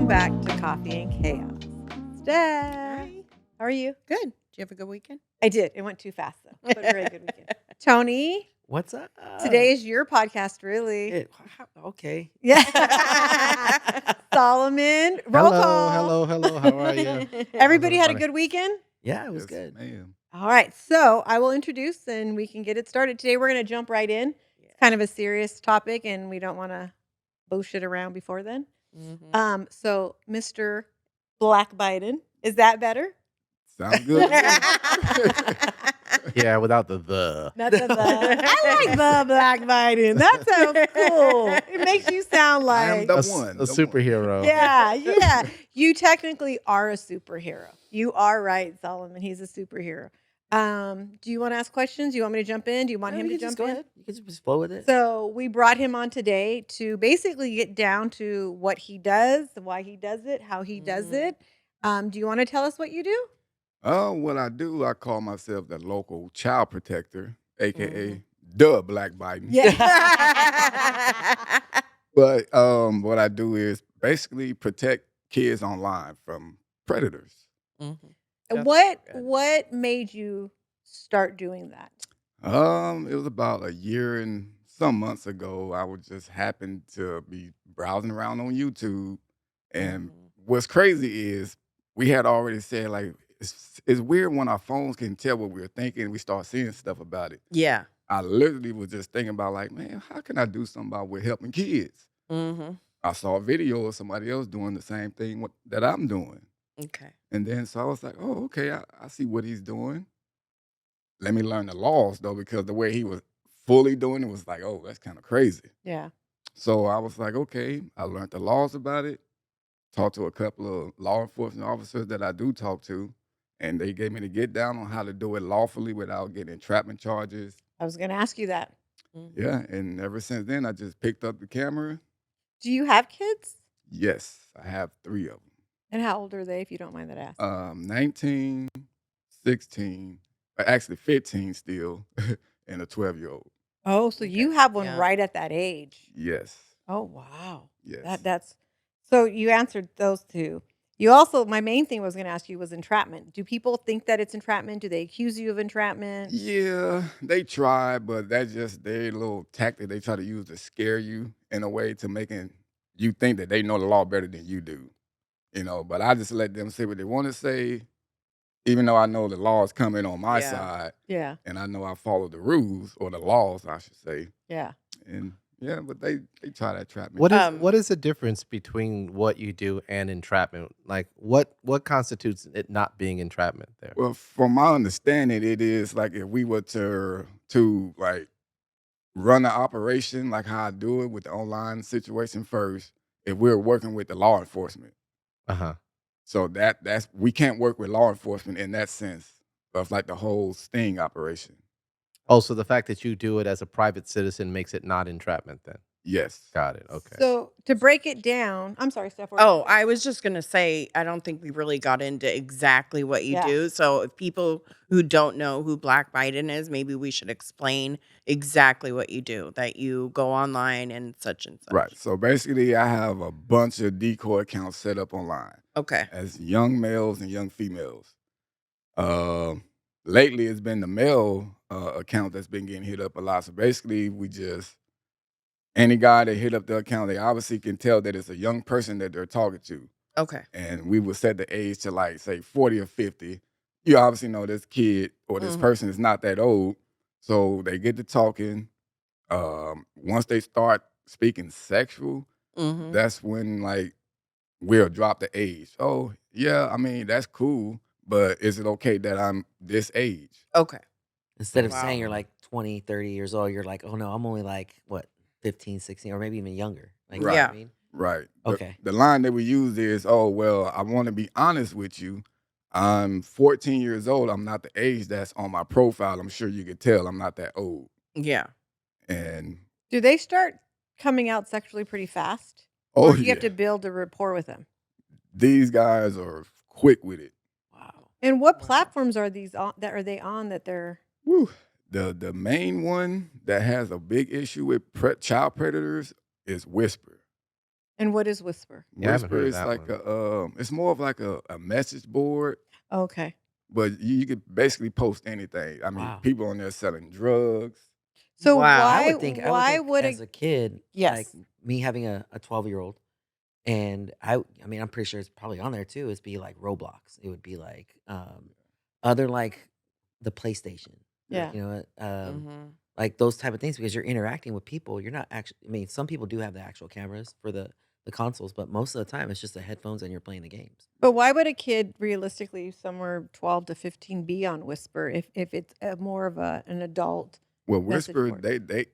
back to Coffee and Chaos. Steph, Hi. how are you? Good. Did you have a good weekend? I did. It went too fast, though, but a very good weekend. Tony, What's up? today is your podcast, really. Okay. Yeah. Solomon, roll call. Hello. How are you? Everybody had a everybody? good weekend? Yeah, it was Yes, good. ma'am. All right. So I will introduce and we can get it started. Today, we're going to jump right in. It's kind of a serious topic, and we don't want to bullshit around before then. Mm-hmm. So Mr. Black Biden, is that better? Sounds good. Yeah, without the. Not the I like the Black Biden. That sounds cool. It makes you sound I am like the A, one. a the superhero. yeah. You technically are a superhero. You are right, Solomon. He's a superhero. Do you want to ask questions? Do you want me to jump in? Do you want him to jump go in? ahead. You can just flow with it. So we brought him on today to basically get down to what he does, why he does it, how he does it. Do you want to tell us what you do? What I do, I call myself the local child protector, aka Mm-hmm. the Black Biden. Yeah. But what I do is basically protect kids online from predators. Mm-hmm. What made you start doing that? It was about a year and some months ago. I would just happen to be browsing around on YouTube, and what's crazy is we had already said like it's weird when our phones can tell what we're thinking. And we start seeing stuff about it. Yeah. I literally was just thinking about like, man, how can I do something about with helping kids? Mm-hmm. I saw a video of somebody else doing the same thing that I'm doing, Okay. and then so I was like, oh, okay, I see what he's doing. Let me learn the laws though, because the way he was fully doing it was like, oh, that's kind of crazy. Yeah. So I was like, okay, I learned the laws about it, talked to a couple of law enforcement officers that I do talk to, and they gave me the get down on how to do it lawfully without getting entrapment charges. I was going to ask you that. Mm-hmm. Yeah, and ever since then, I just picked up the camera. Do you have kids? Yes, I have 3 of them. And how old are they, if you don't mind that ask? 19, 16, actually 15 still, and a 12-year-old. Oh, so you Okay. have one Yeah. right at that age. Yes, Oh, wow. yes. That's so you answered those two. You also, my main thing I was going to ask you was entrapment. Do people think that it's entrapment? Do they accuse you of entrapment? Yeah, they try, but that's just their little tactic they try to use to scare you in a way to making you think that they know the law better than you do. But I just let them say what they want to say, even though I know the law is coming on my Yeah. side, Yeah. and I know I follow the rules or the laws, I should say. Yeah. And yeah, but they try to trap me. What is the difference between what you do and entrapment? Like what constitutes it not being entrapment there? Well, from my understanding, it is like if we were to like run the operation like how I do it with the online situation first, if we're working with the law enforcement. Uh-huh. So that's we can't work with law enforcement in that sense of like the whole sting operation. Oh, so the fact that you do it as a private citizen makes it not entrapment then. Yes. Got it. Okay. So to break it down, I'm sorry, Steph. Oh, I was just going to say, I don't think we really got into exactly what you Yeah. do. So if people who don't know who Black Biden is, maybe we should explain exactly what you do, that you go online and such. Right. So basically I have a bunch of decoy accounts set up online Okay. as young males and young females. Lately it's been the male account that's been getting hit up a lot. So basically any guy that hit up the account, they obviously can tell that it's a young person that they're talking to. Okay. And we would set the age to like say 40 or 50. You obviously know this kid or this person is not that old. So they get to talking. Once they start speaking sexual, Mm-hmm. that's when like we'll drop the age. Oh, yeah, I mean, that's cool, but is it okay that I'm this age? Okay. Instead of Wow. saying you're like 20, 30 years old, you're like, oh no, I'm only like, what, 15, 16, or maybe even younger. Like, you know Right. what I mean? Right. Okay. The line that we use is, oh, well, I want to be honest with you. I'm 14 years old. I'm not the age that's on my profile. I'm sure you could tell I'm not that old. Yeah. And Do they start coming out sexually pretty fast? oh, Or do you yeah, have to build a rapport with them? these guys are quick with it. Wow. And what platforms are these on that are they on that they're Woo. The main one that has a big issue with child predators is Whisper. And what is Whisper? Yeah, I haven't Whisper heard of is that like one. it's more of like a message board, Okay. but you could basically post anything. I mean, Wow. people on there selling drugs. So Wow. I why would think I would why think would as a a kid, like yes. me having a 12-year-old, and I mean I'm pretty sure it's probably on there too. It'd be like Roblox. It would be like other like the PlayStation. Yeah. You know, Mhm. like those type of things because you're interacting with people. You're not actually. I mean, some people do have the actual cameras for the consoles, but most of the time it's just the headphones and you're playing the games. But why would a kid realistically somewhere 12 to 15 be on Whisper if it's more of an adult Well, message Whisper, board? they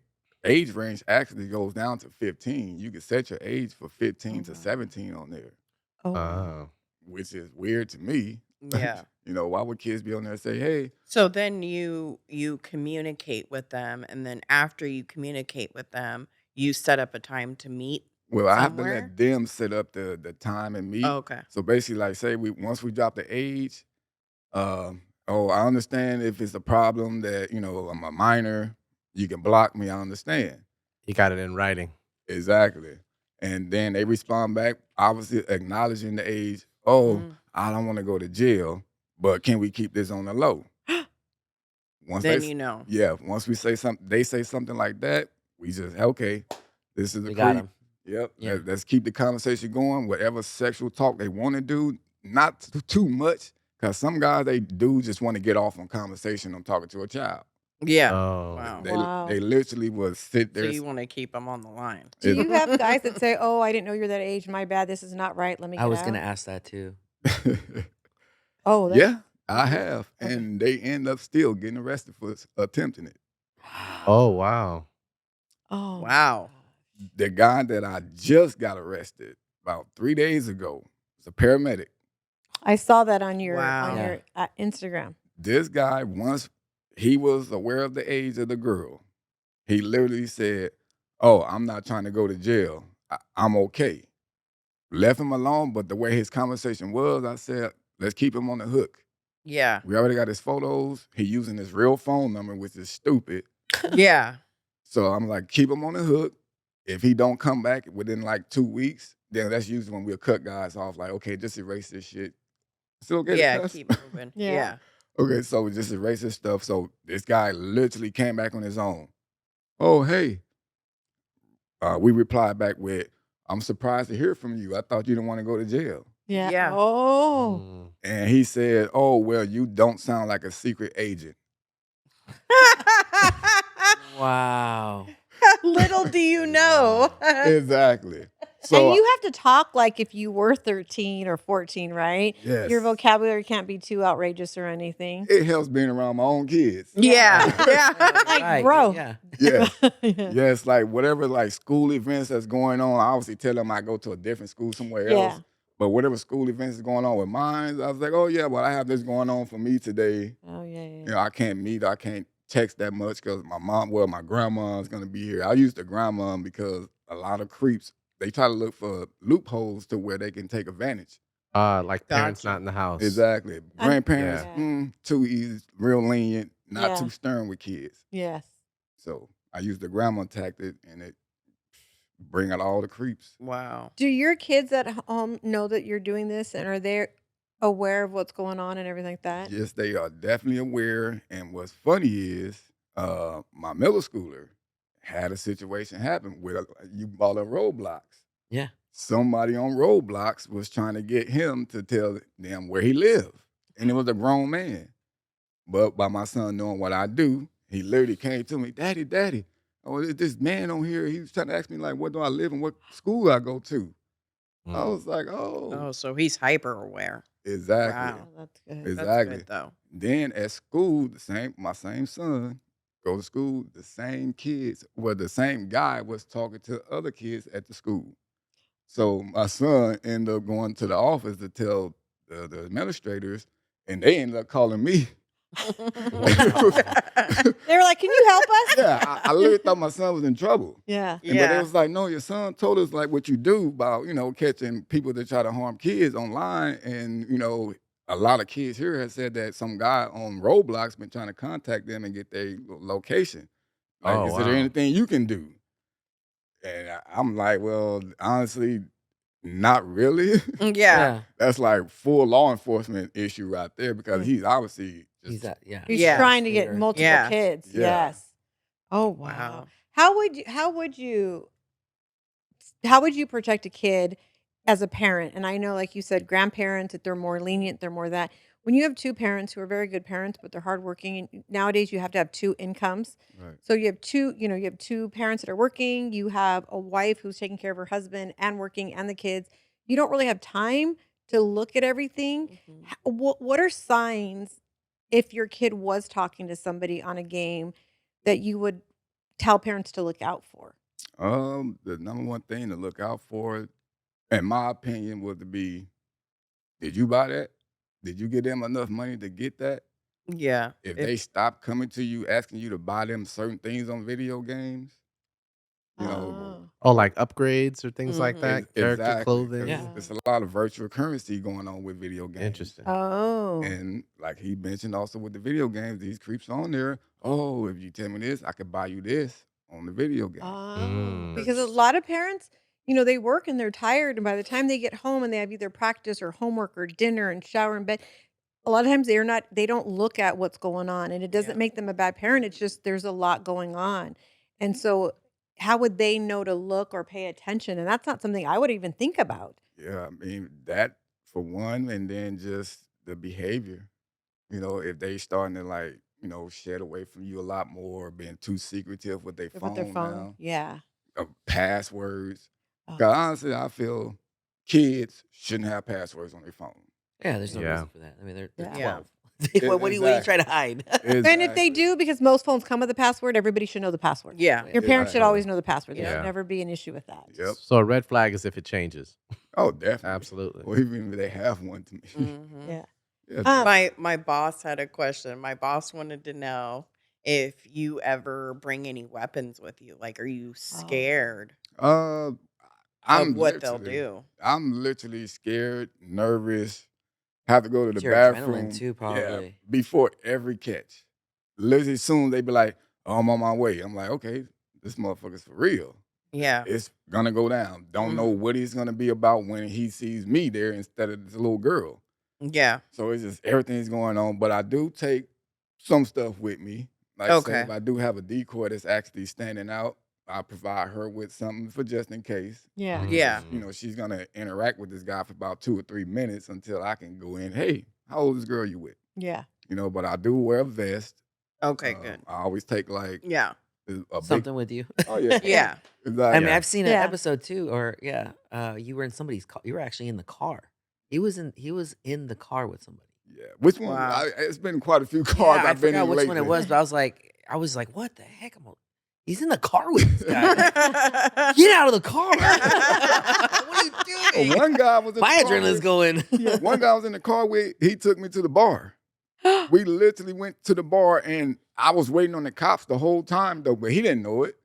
age range actually goes down to 15. You can set your age for 15 to wow. 17 on there, Oh wow. Oh. which is weird to me. Yeah. Why would kids be on there and say, "Hey"? So then you communicate with them, and then after you communicate with them, you set up a time to meet Well, I have to somewhere? let them set up the time and meet. Okay. So basically, like, say we once we drop the age, oh, I understand if it's a problem that I'm a minor, you can block me. I understand. You got it in writing. Exactly. And then they respond back, obviously acknowledging the age. Oh, Mm. I don't want to go to jail, but can we keep this on the low? Once Then you know. yeah, once we say something, they say something like that, we just okay, this is a We got creep. them. Yep. Yeah. Let's keep the conversation going. Whatever sexual talk they want to do, not too much, because some guys they do just want to get off on conversation on talking to a child. Yeah. Oh. Wow. They Wow. literally will sit So there. you wanna keep them on the line. Do you have guys that say, "Oh, I didn't know you're that age. My bad. This is not right. Let me I get was gonna out"? ask that too. Oh, that's Yeah, I okay. have, Okay. and they end up still getting arrested for attempting it. Oh, wow. Oh my Wow. gosh. The guy that I just got arrested about 3 days ago was a paramedic. I saw that on Wow. Yeah. your Instagram. This guy, once he was aware of the age of the girl, he literally said, "Oh, I'm not trying to go to jail. I'm okay." Left him alone, but the way his conversation was, I said, "Let's keep him on the hook." Yeah. We already got his photos. He using his real phone number, which is stupid. Yeah. So I'm like, keep him on the hook. If he don't come back within like 2 weeks, then that's usually when we'll cut guys off. Like, okay, just erase this shit. Still okay to Yeah, cuss? keep moving. Yeah. Yeah. Okay, so we just erase this stuff. So this guy literally came back on his own. Oh, hey. We replied back with, "I'm surprised to hear from you. I thought you didn't want to go to jail." Yeah. Yeah. Oh. Mm. And he said, "Oh, well, you don't sound like a secret agent." Wow. Little do you know. Exactly. And So you have to talk like if you were 13 or 14, right? Your yes, vocabulary can't be too outrageous or anything. it helps being around my own kids. Yeah. Yeah. Like, Right. bro. Yeah. Yes. Yeah. Yes, like whatever like school events that's going on, I obviously tell them I go to a different school somewhere Yeah. else. But whatever school events is going on with mine, I was like, oh yeah, well I have this going on for me today. Oh, yeah. I can't meet, I can't text that much because my grandma's gonna be here. I use the grandma because a lot of creeps they try to look for loopholes to where they can take advantage. Like parents Gotcha. not in the house. Exactly. Grandparents, Yeah. too easy, real lenient, not Yeah. too stern with kids. Yes. So I use the grandma tactic and it bring out all the creeps. Wow. Do your kids at home know that you're doing this and are they aware of what's going on and everything like that? Yes, they are definitely aware. And what's funny is my middle schooler had a situation happen with you bought a Roblox. Yeah. Somebody on Roblox was trying to get him to tell them where he lived. And it was a grown man. But by my son knowing what I do, he literally came to me, Daddy, Daddy, oh, there's this man on here. He was trying to ask me, like, where do I live and what school I go to? I Mm. was like, oh, Oh, so he's hyper aware. exactly. Wow. Oh, that's good. That's Exactly. good though. Then at school, my same son, go to school, the same kids, well, the same guy was talking to other kids at the school. So my son ended up going to the office to tell the administrators, and they ended up calling me. They were like, "Can you help us?" Yeah, I literally thought my son was in trouble. Yeah. But it Yeah. was like, no, your son told us like what you do about, catching people that try to harm kids online. And, a lot of kids here have said that some guy on Roblox been trying to contact them and get their location. Like, Oh, is there wow. anything you can do? And I'm like, well, honestly, not really. Yeah. Yeah. That's like full law enforcement issue right there because Yeah. he's obviously He's just yeah. He's Yeah. trying to get Devastator. multiple Yeah. kids. yeah. Yes. Oh wow. Wow. How would you protect a kid as a parent? And I know, like you said, grandparents, that they're more lenient, they're more that. When you have two parents who are very good parents, but they're hardworking, and nowadays you have to have two incomes. Right. So you have you have two parents that are working. You have a wife who's taking care of her husband and working and the kids. You don't really have time to look at everything. Mhm. What are signs if your kid was talking to somebody on a game that you would tell parents to look out for? The number one thing to look out for, in my opinion, would to be, did you buy that? Did you give them enough money to get that? Yeah. If If they stop coming to you asking you to buy them certain things on video games, you know, Oh. Oh, like upgrades or things like Mhm. that? Character exactly, because clothing? Yeah. it's a lot of virtual currency going on with video games. Interesting. Oh. And like he mentioned also with the video games, these creeps on there, oh, if you tell me this, I could buy you this on the video game. Oh, because a Mm. lot of parents, they work and they're tired, and by the time they get home and they have either practice or homework or dinner and shower and bed, a lot of times they don't look at what's going on, and it doesn't Yeah. make them a bad parent. It's just there's a lot going on. And so how would they know to look or pay attention? And that's not something I would even think about. Yeah, I mean that for one, and then just the behavior. If they starting to like, shed away from you a lot more, being too secretive with their With their phone phone. now, Yeah. passwords. Oh. Because honestly, I feel kids shouldn't have passwords on their phone. Yeah, there's no Yeah. reason for that. I mean, they're Yeah. Yeah. 12. What are you trying to hide? And if they Exactly. do, because most phones come with a password, everybody should know the password. Yeah. Your parents should Exactly. always know the password. There Yeah. should Yeah. never be an issue with that. Yep. So a red flag is if it changes. Oh, definitely. Absolutely. Or even if they have one to me. Mhm. Yeah. Yeah, My boss had a question. My boss wanted to know if you ever bring any weapons with you. Like, are you Oh. scared Uh, of I'm what they'll literally, do? I'm literally scared, nervous, have to go to It's the your adrenaline bathroom. too, Yeah, probably. before every catch. Literally, soon they be like, oh, I'm on my way. I'm like, okay, this motherfucker's for real. Yeah. It's gonna go down. Don't know Mhm. what he's gonna be about when he sees me there instead of this little girl. Yeah. So it's just everything's going on. But I do take some stuff with me. Like say if Okay. I do have a decoy that's actually standing out, I provide her with something for just in case. Yeah. Yeah. Because she's gonna interact with this guy for about 2 or 3 minutes until I can go in. Hey, how old is this girl you with? Yeah. But I do wear a vest. Okay, good. I always take like Yeah. a big. Something with you. Oh yeah, Yeah. it's I like, mean, Yeah. I've seen an Yeah. episode too, or you were in somebody's car. You were actually in the car. He was in the car with somebody. yeah. Which one? Wow. It's been quite a few cars Yeah, I I've been forgot in which one it lately. was, but I was like, what the heck? He's in the car with this guy. Get out of the car. What are you doing? One guy was in My the car adrenaline's with, going. one guy was in the car with. He took me to the bar. We literally went to the bar, and I was waiting on the cops the whole time though, but he didn't know it.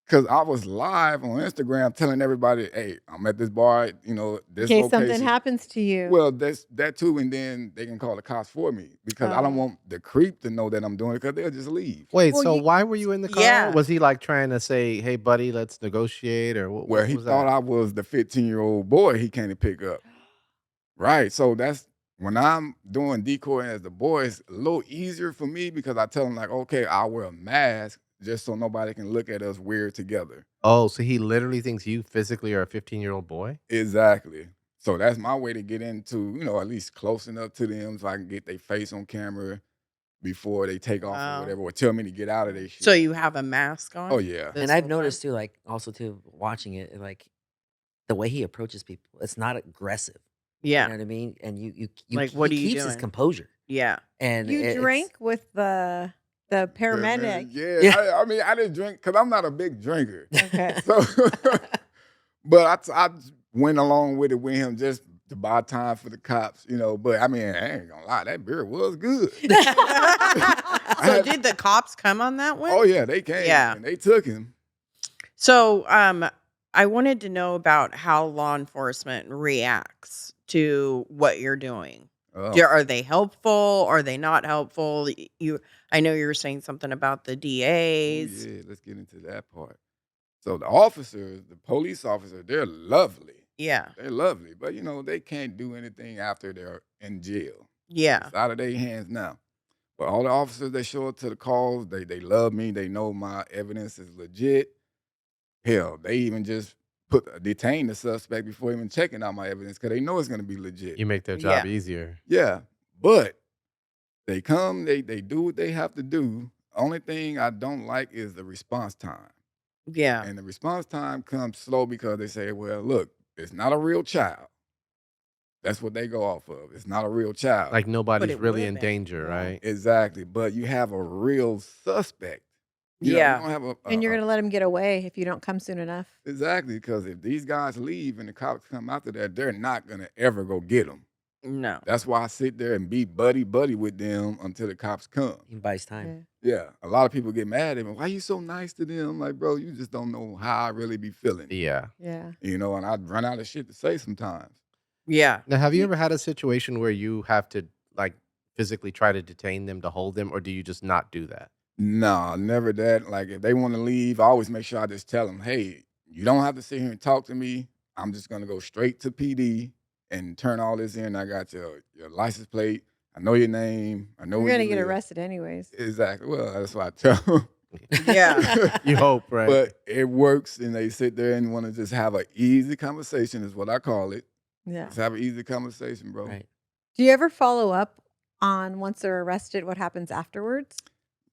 Because I was live on Instagram telling everybody, hey, I'm at this bar, In this case something location. happens to you. Well, that's that too, and then they can call the cops for me because I don't Oh. want the creep to know that I'm doing it because they'll just leave. Wait, Well, so you- why were you in the car? Yeah. Was he like trying to say, "Hey, buddy, let's negotiate," or what? Well, What he was thought that? I was the 15-year-old boy he came to pick up. Right. So that's when I'm doing decoy as the boy, it's a little easier for me because I tell him, like, okay, I'll wear a mask just so nobody can look at us weird together. Oh, so he literally thinks you physically are a 15-year-old boy? Exactly. So that's my way to get into, at least close enough to them so I can get their face on camera before they take off or Wow. whatever, or tell me to get out of their shit. So you have a mask on? Oh, yeah. this And I've whole time? noticed too, like also too, watching it, like the way he approaches people, it's not aggressive. Yeah. You know what I mean? And you Like, he what are you keeps his doing? composure. Yeah. And you it's- drank with the paramedic. Yeah. Yeah. I mean, I didn't drink because I'm not a big drinker. Okay. So, but I went along with it with him just to buy time for the cops, But I mean, I ain't gonna lie, that beer was good. So did the cops come on that one? Oh yeah, they came. Yeah. And they took him. So, I wanted to know about how law enforcement reacts to what you're doing. Oh, Are they helpful? Are they not helpful? I know you were saying something about the oh, DAs. yeah, let's get into that part. So the officers, the police officers, they're lovely. Yeah. They're lovely, but they can't do anything after they're in jail. Yeah. It's out of their hands now. But all the officers that show up to the calls, they love me. They know my evidence is legit. Hell, they even just detain the suspect before even checking out my evidence because they know it's gonna be legit. You make their job Yeah. easier. Yeah, but they come, they do what they have to do. Only thing I don't like is the response time. Yeah. And the response time comes slow because they say, well, look, it's not a real child. That's what they go off of. It's not a real child. Like But nobody's it would really have in been. danger, Yeah. right? Exactly. But you have a real suspect. You Yeah. don't have And you're gonna let him get away if you don't come soon enough. exactly, because if these guys leave and the cops come after that, they're not gonna ever go get them. No. That's why I sit there and be buddy with them until the cops come. He buys time. Yeah. Yeah, a lot of people get mad at me. Why you so nice to them? I'm like, bro, you just don't know how I really be feeling. Yeah. Yeah. And I'd run out of shit to say sometimes. Yeah. Now, have Do you you ever had a situation where you have to like physically try to detain them to hold them, or do you just not do that? Nah, never that. Like, if they want to leave, I always make sure I just tell them, hey, you don't have to sit here and talk to me. I'm just gonna go straight to PD and turn all this in. I got your license plate. I know your name. I know You're where gonna you get live. arrested anyways. Exactly. Well, that's what I tell them. Yeah. You hope, right? But it works, and they sit there and want to just have an easy conversation, is what I call it. Yeah. Just have an easy conversation, bro. Right. Do you ever follow up on once they're arrested, what happens afterwards?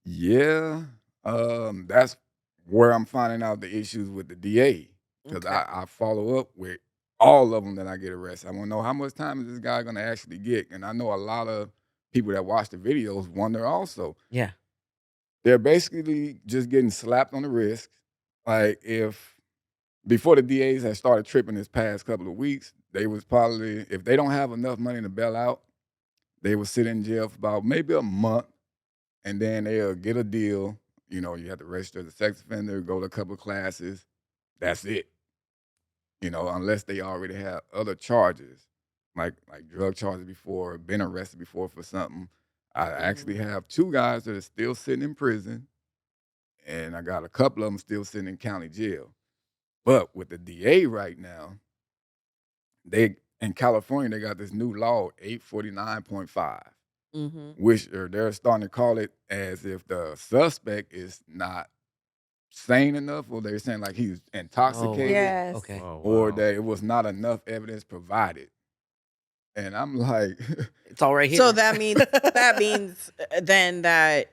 Yeah. That's where I'm finding out the issues with the DA. Because Okay. I follow up with all of them that I get arrested. I want to know how much time is this guy going to actually get. And I know a lot of people that watch the videos wonder also. Yeah. They're basically just getting slapped on the wrist. Like, if before the DAs had started tripping this past couple of weeks, they was probably, if they don't have enough money to bail out, they would sit in jail for about maybe a month, and then they'll get a deal. You have to register as a sex offender, go to a couple of classes. That's it. Unless they already have other charges, like drug charges before, been arrested before for something. I actually have 2 guys that are still sitting in prison, and I got a couple of them still sitting in county jail. But with the DA right now, they in California, they got this new law, 849.5, Mm-hmm. which they're starting to call it as if the suspect is not sane enough, or they're saying like he's Oh, wow. intoxicated, Yes. Okay. Oh, or wow. that it was not enough evidence provided. And I'm like, It's all right here. So that means then that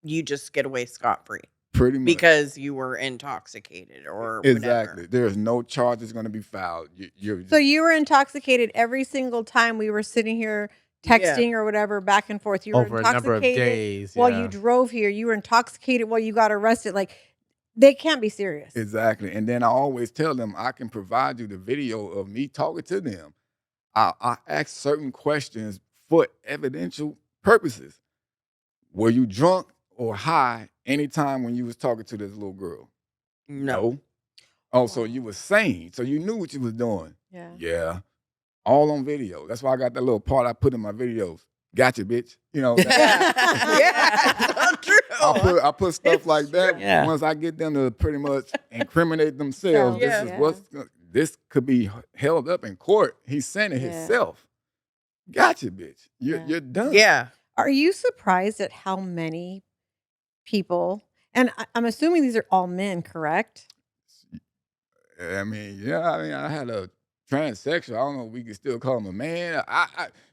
you just get away scot-free pretty much. because you were intoxicated or Exactly. whatever. There's no charges going to be filed. You're So just, you were intoxicated every single time we were sitting here Yeah. texting or whatever back and forth. You were Over a number of intoxicated days. while Yeah. you drove here. You were intoxicated while you got arrested. Like they can't be serious. exactly. And then I always tell them I can provide you the video of me talking to them. I ask certain questions for evidential purposes. Were you drunk or high anytime when you was talking to this little girl? No. Oh, so Wow. you was sane. So you knew what you was doing. Yeah. Yeah. All on video. That's why I got that little part I put in my videos. Gotcha, bitch. Yeah. Yeah. So true. I put stuff It's like that. Yeah. Once I get them to pretty much incriminate themselves, Yeah. this could be held up in court. He's saying it Yeah. himself. Gotcha, bitch. You're Yeah. you're done. Yeah. Are you surprised at how many people, and I'm assuming these are all men, correct? I mean, yeah. I mean, I had a transsexual. I don't know if we can still call him a man.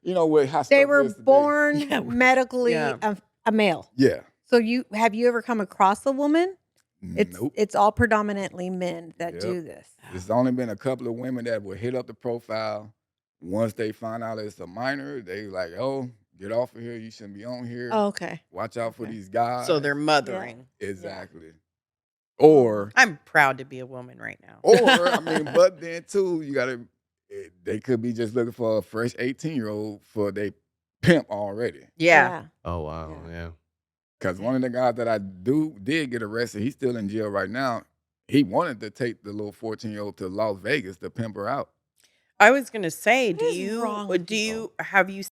With how They stuff were is today. born Yeah. medically Yeah. a male. Yeah. So have you ever come across a woman? Nope. It's all predominantly men that Yep. do this. There's only been a couple of women that will hit up the profile. Once they find out it's a minor, they like, oh, get off of here. You shouldn't be on here. Oh, okay. Watch out for Okay. these guys. So they're mothering. exactly. Or I'm proud to be a woman right now. I mean, but then too, they could be just looking for a fresh 18-year-old for they pimp already. Yeah. Oh, wow. Yeah. Yeah. Because one of the guys that I did get arrested, he's still in jail right now. He wanted to take the little 14-year-old to Las Vegas to pimp her out. I was gonna say, What is wrong with have you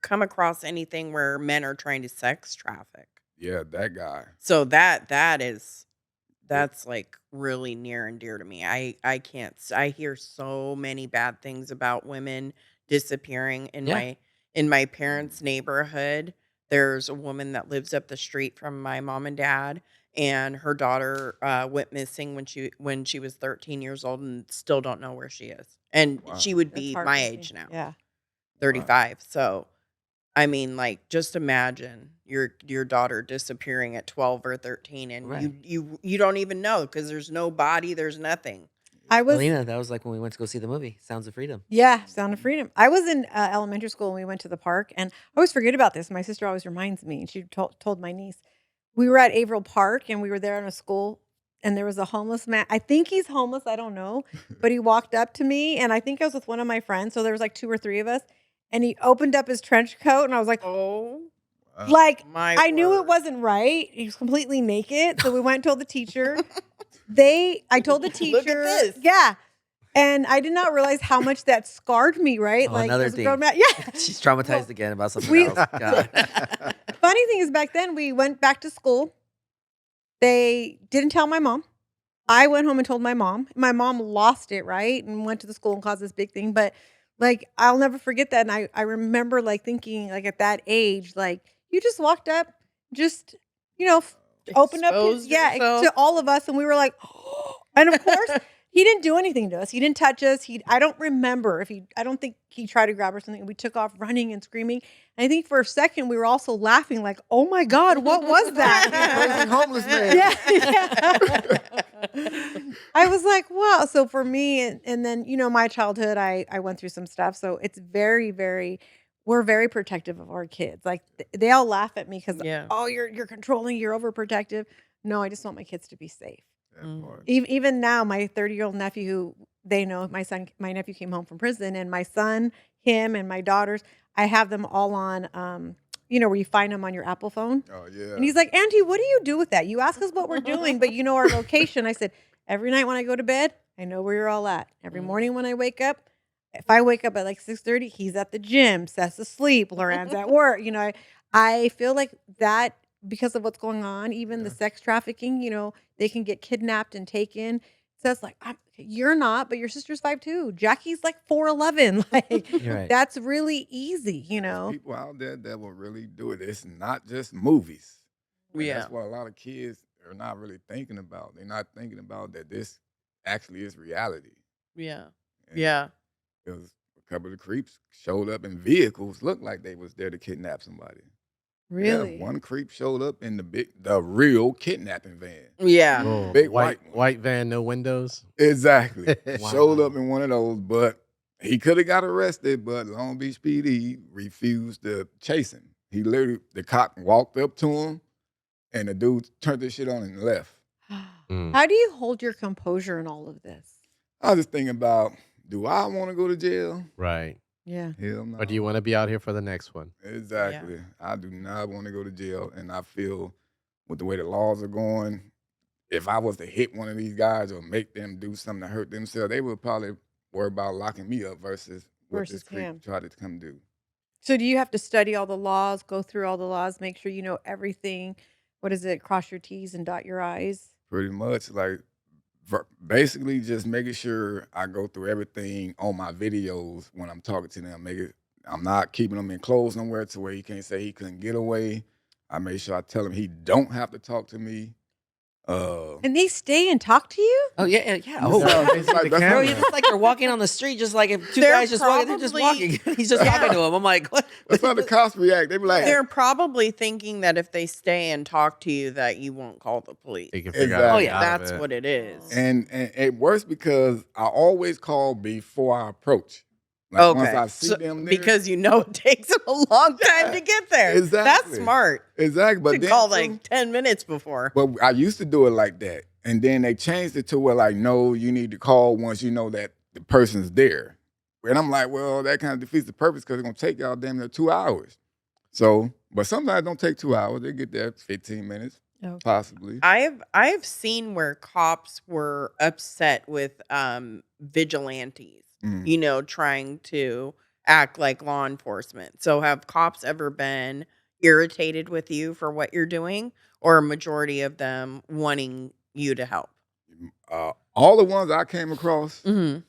come across anything where men are trying to sex traffic? Yeah, that guy. So that is That's, like, really near and dear to me. I can't I hear so many bad things about women disappearing Yeah. in my Mm. parents' neighborhood. There's a woman that lives up the street from my mom and dad, and her daughter, went missing when she was 13 years old and still don't know where she is. And she Wow. would That's be my age heartbreaking. now, Yeah. Wow. 35. So I mean, like, just imagine your daughter disappearing at 12 or 13 and Right. you don't even know because there's no body, there's nothing. I was Alina, that was like when we went to go see the movie, Sounds of Freedom. Yeah, Sound of Mhm. Freedom. I was in, elementary school and we went to the park, and I always forget about this. My sister always reminds me, and she told my niece. We were at Averill Park, and we were there in a school, and there was a homeless man. I think he's homeless, I don't know, but he walked up to me, and I think I was with one of my friends, so there was, like, 2 or 3 of us, and he opened up his trench coat, and I was like Oh Wow. like, my I knew it word. wasn't right. He was completely naked, so we went and told the teacher. I told the Look at teacher this. yeah. And I did not realize how much that scarred me, right? Oh, Like, another as a grown thing. man yeah. She's traumatized Well, again about something we else. God. funny thing is back then, we went back to school. They didn't tell my mom. I went home and told my mom. My mom lost it, right? And went to the school and caused this big thing, but, like, I'll never forget that, and I remember, like, thinking, like, at that age, like, you just walked up, just, you know, opened up his Exposed yourself. to all of us, and we were like, and of course, he didn't do anything to us. He didn't touch us. I don't remember if I don't think he tried to grab or something. We took off running and screaming. And I think for a second we were also laughing, like, "Oh my God, what was Crazy that?" homeless man. Yeah. I was like, wow. So for me, and then, my childhood, I went through some stuff. So it's very, very, we're very protective of our kids. Like, they all laugh at me because, Yeah. oh, you're controlling, you're overprotective. No, I just want my kids to be safe. That part. Even now, my 30-year-old nephew, who they know, my nephew came home from prison, and my son, him, and my daughters, I have them all on, where you find them on your Apple phone. Oh And yeah. he's like, Auntie, what do you do with that? You ask us what we're doing, but you know our location. I said, every night when I go to bed, I know where you're all at. Every morning when I wake up, if I wake up at like 6:30, he's at the gym, Seth's asleep, Loren's at work. I feel like that because of what's going on, even the Yeah. sex trafficking, they can get kidnapped and taken. So it's like, you're not, but your sister's 5'2". Jackie's like 4'11". Like, You're right. that's really easy. There's people out there that will really do it. It's not just movies. And Yeah. that's what a lot of kids are not really thinking about. They're not thinking about that this actually is reality. Yeah. And Yeah. it was a couple of creeps showed up in vehicles, looked like they was there to kidnap somebody. Yeah, Really? one creep showed up in the real kidnapping van. Yeah. Oh, Big the white one. white van, no windows. Exactly. Showed up Wow. in one of those, but he could have got arrested, but Long Beach PD refused to chase him. The cop walked up to him, and the dude turned this shit on and left. Mm, How do you hold your composure in all of this? I was just thinking about, do I want to go to jail? right. Yeah. Hell no. Or do you want to be out here for the next one? Exactly. I do not want to go to jail, and I feel with the way the laws are going, if I was to hit one of these guys or make them do something to hurt themselves, they would probably worry about locking me up versus what this Versus creep him. tried to come do. So do you have to study all the laws, go through all the laws, make sure you know everything? What is it? Cross your T's and dot your I's? Pretty much, like basically just making sure I go through everything on my videos when I'm talking to them. I'm not keeping them enclosed somewhere to where he can't say he couldn't get away. I make sure I tell him he don't have to talk to me. And they stay and talk to you? Oh yeah, yeah. Oh, Oh, wow, they see the that's bro, camera. you just like they're walking on the street, just like if two They're guys just walking, they're just probably- walking. He's just talking to him. I'm like, what? That's how the cops react. They be like, They're probably thinking that if they stay and talk to you that you won't call the police. They can figure Exactly. out. Oh, yeah. That's what it is. and it works because I always call before I approach. Like once I see So- them there, because you know it takes them a long time to get there. That's exactly. smart. exactly. But To then call too, like 10 minutes before. but I used to do it like that, and then they changed it to where like, no, you need to call once you know that the person's there. And I'm like, well, that kind of defeats the purpose because it's gonna take y'all damn near 2 hours. So, but sometimes it don't take 2 hours. They get there 15 minutes, Okay. possibly. I've seen where cops were upset with vigilantes, Mm. trying to act like law enforcement. So have cops ever been irritated with you for what you're doing, or a majority of them wanting, you to help? All the ones I came across, Mhm.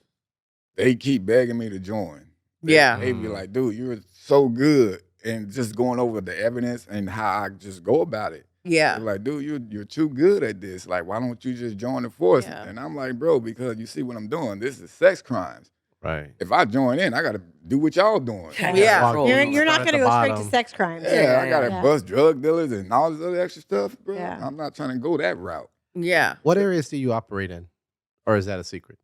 they keep begging me to join. Yeah. They be like, dude, you're so good. And just going over the evidence and how I just go about it. They're Yeah. like, dude, you're too good at this. Like, why don't you just join the force? Yeah. And I'm like, bro, because you see what I'm doing. This is sex crimes. Right. If I join in, I gotta do what y'all doing. Yeah, Yeah. control, You're you know, you're like, not Start at gonna the go straight to bottom. sex crimes. Yeah, Yeah, I gotta yeah. bust drug dealers and all this other extra stuff, bro. Yeah. I'm not trying to go that route. Yeah. What areas do you operate in, or is that a secret?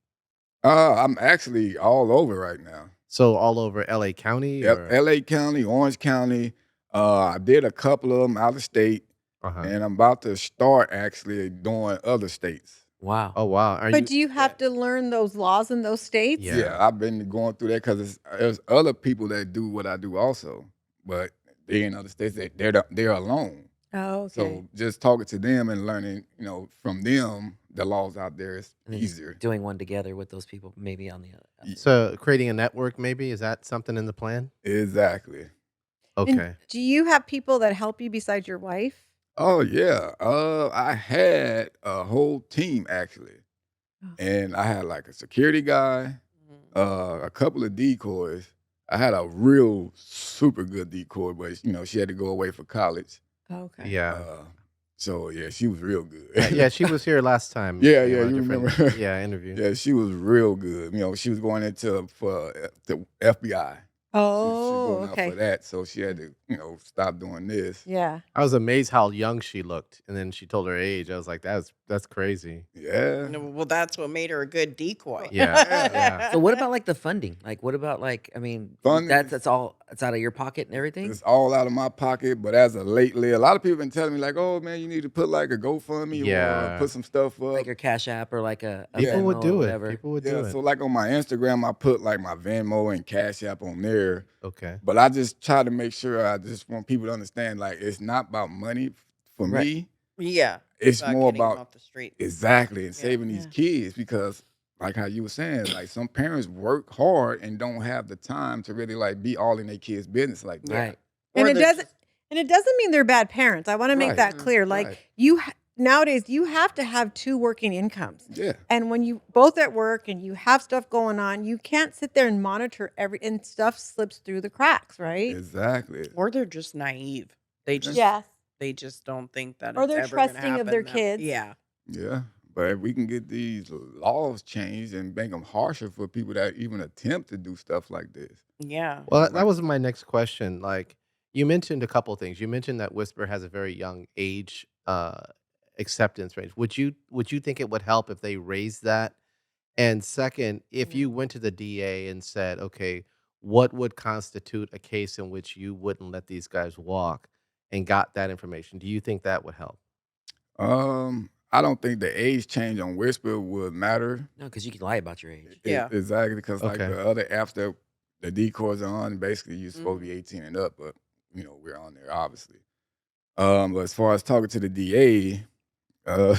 I'm actually all over right now. So all over LA County, or LA County, Orange County. I did a couple of them out of state, uh-huh. and I'm about to start actually doing other states. wow. Oh wow, are But you? do you have to learn those laws in those states? Yeah. Yeah, I've been going through that because there's other people that do what I do also, but they in other states that they're alone. Oh, okay. So just talking to them and learning, from them the laws out there is And then just easier. doing one together with those people, maybe on the other. So creating a network, maybe, is that something in the plan? Exactly. And Okay. do you have people that help you besides your wife? Oh yeah. I had a whole team actually, Oh. and I had like a security guy, Mhm. a couple of decoys. I had a real super good decoy, but she had to go away for college. Okay. Yeah. So yeah, she was real good. Yeah, she was here last time. Yeah, you know, yeah, a you different- remember? Yeah, interview. Yeah, she was real good. She was going into for the FBI. She's Oh, going out for okay. that, so she had to, stop doing this. Yeah. I was amazed how young she looked, and then she told her age. I was like, that's crazy. Yeah. No, well, that's what made her a good decoy. Yeah, yeah. So what about like the funding? Like what about like I mean Funding that's is- all it's out of your pocket and everything? It's all out of my pocket, but as of lately, a lot of people been telling me like, "Oh man, you need to put like a GoFundMe or Yeah. put some stuff up." Like your Cash App or like a People Venmo would or do it. whatever. People would Yeah, do it. so like on my Instagram, I put like my Venmo and Cash App on there. Okay. But I just try to make sure I just want people to understand like it's not about money for Right. me. Yeah. It's About more getting 'em about off the street. exactly and Yeah. saving these Yeah. kids because like how you were saying, like some parents work hard and don't have the time to really like be all in their kids' business like that. Yeah. Right. And Or it they're doesn't just- and it doesn't mean they're bad parents. I want to make Right. that Mhm. clear. Like Right. nowadays you have to have two working incomes. Yeah. And when you both at work and you have stuff going on, you can't sit there and monitor and stuff slips through the cracks, right? Exactly. Or they're just naive. They just Yes. they just don't think that Or it's they're ever gonna trusting of happen their that- kids. Yeah. Yeah. But if we can get these laws changed and make them harsher for people that even attempt to do stuff like this. Yeah. Well, Like- that was my next question. Like, you mentioned a couple things. You mentioned that Whisper has a very young age acceptance range. Would you think it would help if they raised that? And second, if you went to the DA and said, okay, what would constitute a case in which you wouldn't let these guys walk, and got that information, do you think that would help? I don't think the age change on Whisper would matter. No, because you can lie about your age. Yeah. Exactly, because like Okay. the other apps that the decoys are on, basically you're supposed to Mhm. be 18 and up, but we're on there obviously. But as far as talking to the DA, uh,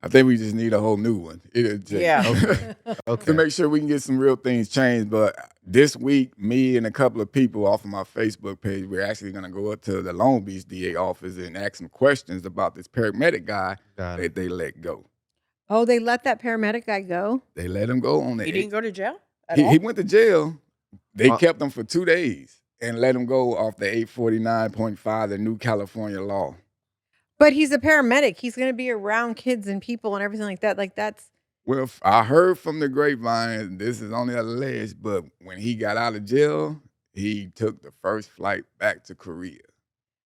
I think we just need a whole new one. Yeah. Okay. to Okay. make sure we can get some real things changed. But this week, me and a couple of people off of my Facebook page, we're actually going to go up to the Long Beach DA office and ask some questions about this paramedic guy Got that it. they let go. Oh, they let that paramedic guy go? They let him go on the He didn't go to jail at he, all? he went to jail. They Uh, kept him for 2 days and let him go off the 849.5, the new California law. But he's a paramedic. He's going to be around kids and people and everything like that. Like that's Well, I heard from the grapevine, this is only alleged, but when he got out of jail, he took the first flight back to Korea.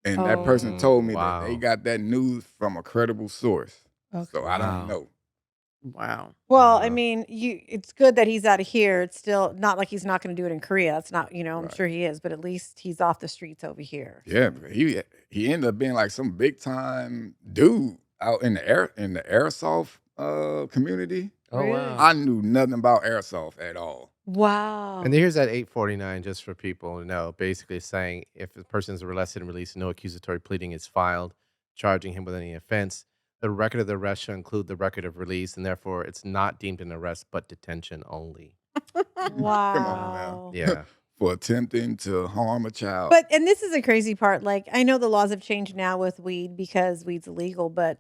And that person told me that they wow. got that news from a credible source. okay. So I Wow. don't know. Wow. Well, I Wow. mean, it's good that he's out of here. It's still not like he's not going to do it in Korea. It's not, I'm Right. sure he is, but at least he's off the streets over here. Yeah, but he ended up being like some big time dude out in the airsoft community. Oh Really? wow. I knew nothing about airsoft at all. Wow. And here's that 849, just for people to know, basically saying if a person is arrested and released, no accusatory pleading is filed, charging him with any offense. The record of the arrest shall include the record of release, and therefore it's not deemed an arrest, but detention only. Wow. Come on now. Yeah. For attempting to harm a child. And this is a crazy part. Like, I know the laws have changed now with weed because weed's illegal, but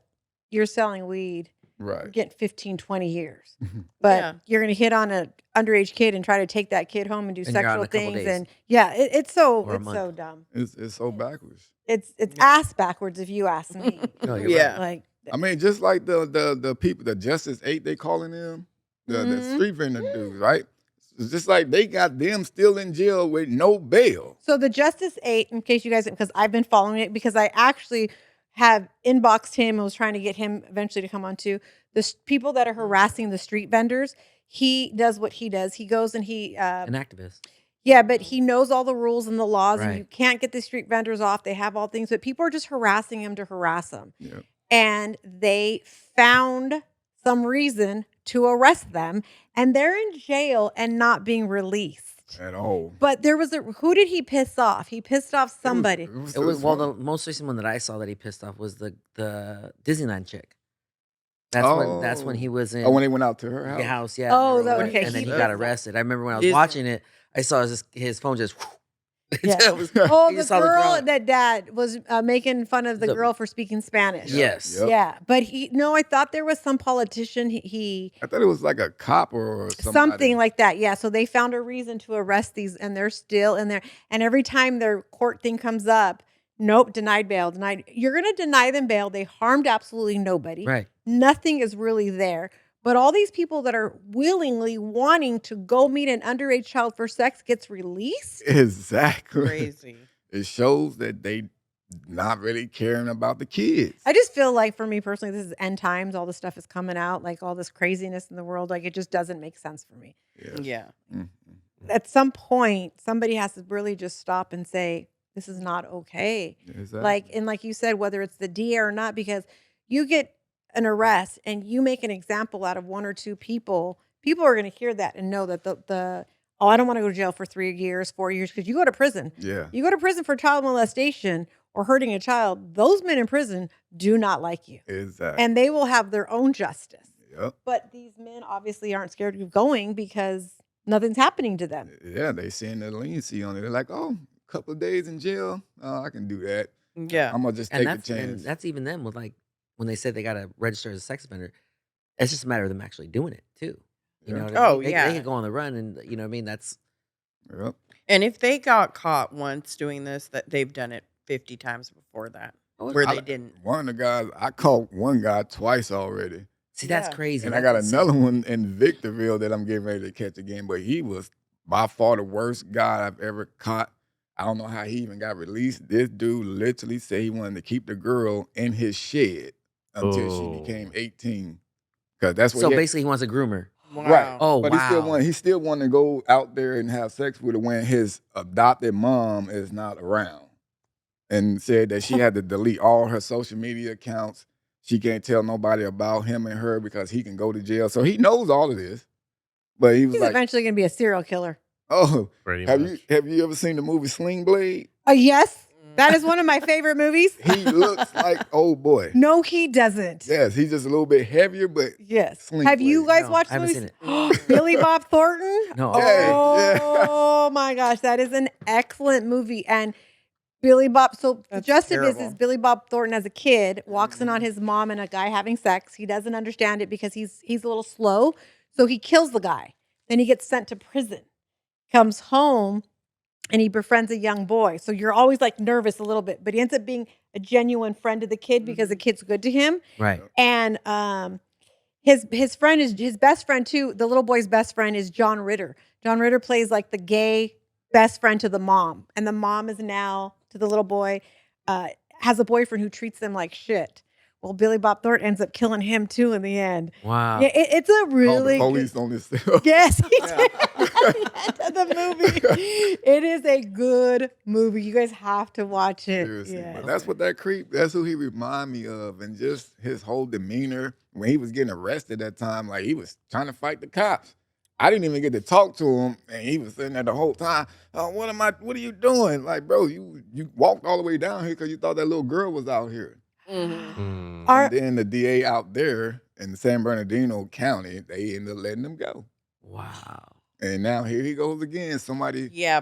you're selling weed, you're Right. getting 15, 20 years. But Yeah. you're gonna hit on a underage kid and try to take that kid home and do And you're out in sexual a couple things, days and yeah, it's so or a month. dumb. It's so backwards. It's Yeah. ass backwards if you ask me. No, you're right. Yeah. Like, I mean, just like the people, the Justice 8, they calling them, the mhm. street vendor dudes, right? It's just like they got them still in jail with no bail. So the Justice 8, in case you guys, because I've been following it, because I actually have inboxed him and was trying to get him eventually to come on too. People that are harassing the street vendors, he does what he does. He goes and An activist. yeah, but he knows all the rules and the laws, and you Right. can't get the street vendors off. They have all things, but people are just harassing him to harass him. Yeah. And they found some reason to arrest them, and they're in jail and not being released. At all. But who did he piss off? He pissed off somebody. It was well, the most recent one that I saw that he pissed off was the Disneyland chick. That's when he was in when they went out to her the house. house, yeah. Oh, and they were okay, and then he he got did that. arrested. I remember when I was Disney. watching it, I saw his phone just. Yeah. It was- Oh, you the saw girl girl- that dad was making fun of the The- girl for speaking Spanish. Yes. Yep. Yeah, but I thought there was some politician. He I thought it was like a cop or somebody. something like that. Yeah, so they found a reason to arrest these, and they're still in there. And every time their court thing comes up, nope, denied bail, denied. You're going to deny them bail. They harmed absolutely nobody. Right. Nothing is really there. But all these people that are willingly wanting to go meet an underage child for sex gets released. Exactly. Crazy. It shows that they not really caring about the kids. I just feel like, for me personally, this is end times. All this stuff is coming out, like all this craziness in the world. Like, it just doesn't make sense for me. Yeah. At some point, somebody has to really just stop and say, this is not okay. Exactly. Like you said, whether it's the DA or not, because you get an arrest and you make an example out of one or two people are going to hear that and know that I don't want to go to jail for 3 years, 4 years, because you go to prison. Yeah. You go to prison for child molestation or hurting a child. Those men in prison do not like you, Exactly. and they will have their own justice. Yep. But these men obviously aren't scared of going because nothing's happening to them. Yeah, they seeing the leniency on it. They're like, oh, a couple of days in jail. Oh, I can do that. Yeah. I'm gonna just And take the chance. that's even them with like when they said they got to register as a sex offender. It's just a matter of them actually doing it too. You know what I mean? Oh, They yeah. could go on the run, and you know what I mean. That's Yep. And if they got caught once doing this, that they've done it 50 times before that, where they didn't. One of the guys, I caught one guy twice already. see, that's Yeah. crazy. And I got That's another one in Victorville that I'm getting ready to catch again. But he was by far the worst guy I've ever caught. I don't know how he even got released. This dude literally said he wanted to keep the girl in his shed until she became 18. Because that's what So he had- basically, he wants a groomer. Wow. Right. Oh, But wow. he still wanted to go out there and have sex with her when his adopted mom is not around. And said that she had to delete all her social media accounts. She can't tell nobody about him and her because he can go to jail. So he knows all of this. But he was He's like, eventually going to be a serial killer. oh, Pretty have much. you ever seen the movie Sling Blade? Yes, that is one of my favorite movies. He looks like old boy. No, he doesn't. Yes, he's just a little bit heavier, but Yes. Sling Have you Blade. guys No, watched I the haven't movies? seen Billy Bob Thornton? No. Yeah. Oh my gosh, that is an excellent movie. And Billy Bob, so the That's gist of this is terrible. Billy Bob Thornton as a kid walks in on his mom and a guy having sex. He doesn't understand it because he's a little slow. So he kills the guy. Then he gets sent to prison. Comes home and he befriends a young boy. So you're always like nervous a little bit, but he ends up being a genuine friend to the kid because the kid's good to him. Right. And his friend is his best friend too. The little boy's best friend is John Ritter. John Ritter plays like the gay best friend to the mom, and the mom is now to the little boy has a boyfriend who treats them like shit. Well, Billy Bob Thornton ends up killing him too in the end. Wow. Yeah, it's a called really the police good, on this stuff. yes, he did. The movie. It is a good movie. You guys have to watch it. Seriously, Yeah. but that's what that's who he remind me of, and just his whole demeanor when he was getting arrested that time, like he was trying to fight the cops. I didn't even get to talk to him, and he was sitting there the whole time. Oh, what are you doing? Like, bro, you walked all the way down here because you thought that little girl was out here. Mhm. Are- And then the DA out there in San Bernardino County, they ended up letting him go. Wow. And now here he goes again. Somebody, Yeah,